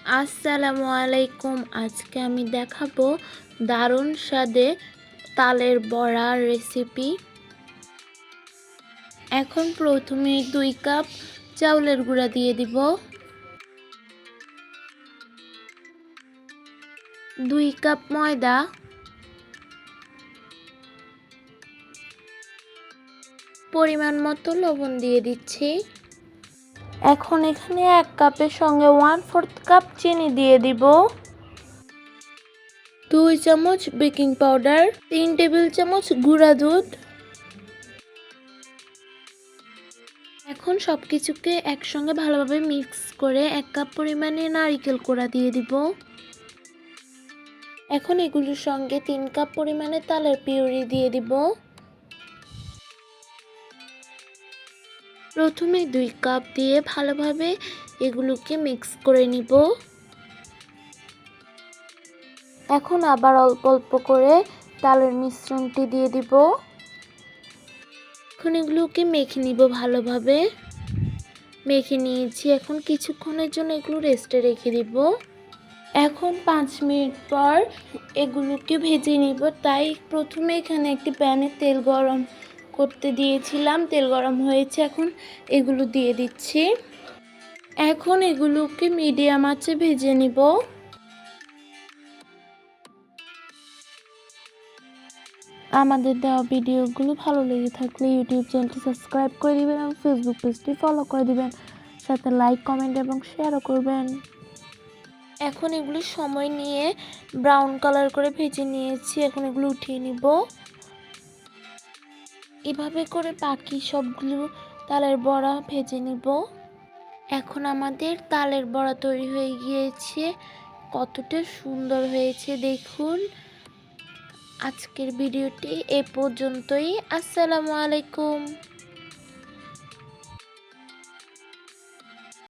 আসসালামু আলাইকুম। আজকে আমি দেখাবো দারুণ স্বাদে তালের বড়ার রেসিপি। এখন প্রথমে 2 কাপ চাউলের গুঁড়া দিয়ে দিব, 2 কাপ ময়দা, পরিমাণ মতো লবণ দিয়ে দিচ্ছি। এখন এখানে 1 কাপের সঙ্গে 1/4 কাপ চিনি দিয়ে দিব, 2 চামচ বেকিং পাউডার, 3 টেবিল চামচ গুঁড়া দুধ। এখন সবকিছুকে একসঙ্গে ভালোভাবে মিক্স করে 1 কাপ পরিমাণে নারকেল কোড়া দিয়ে দিব। এখন এগুলোর সঙ্গে 3 কাপ পরিমাণে তালের পিউরি দিয়ে দিব। প্রথমে 2 কাপ দিয়ে ভালোভাবে এগুলোকে মিক্স করে নিব। এখন আবার অল্প অল্প করে তালের মিশ্রণটি দিয়ে দিব। এখন এগুলোকে মেখে নিব ভালোভাবে। মেখে নিয়েছি, এখন কিছুক্ষণের জন্য এগুলো রেস্টে রেখে দিব। এখন 5 মিনিট পর এগুলোকে ভেজে নিব। তাই প্রথমে এখানে একটি প্যানে তেল গরম করতে দিয়েছিলাম, তেল গরম হয়েছে, এখন এগুলো দিয়ে দিচ্ছি। এখন এগুলোকে মিডিয়াম আঁচে ভেজে নিব। আমাদের দেওয়া ভিডিওগুলো ভালো লেগে থাকলে ইউটিউব চ্যানেলটি সাবস্ক্রাইব করে দিবেন এবং ফেসবুক পেজটি ফলো করে দিবেন, সাথে লাইক, কমেন্ট এবং শেয়ারও করবেন। এখন এগুলো সময় নিয়ে ব্রাউন কালার করে ভেজে নিয়েছি, এখন এগুলো উঠিয়ে নিব। এভাবে করে বাকি সবগুলো তালের বড়া ভেজে নিব। এখন আমাদের তালের বড়া তৈরি হয়ে গিয়েছে, কতটা সুন্দর হয়েছে দেখুন। আজকের ভিডিওটি এ পর্যন্তই। আসসালামু আলাইকুম।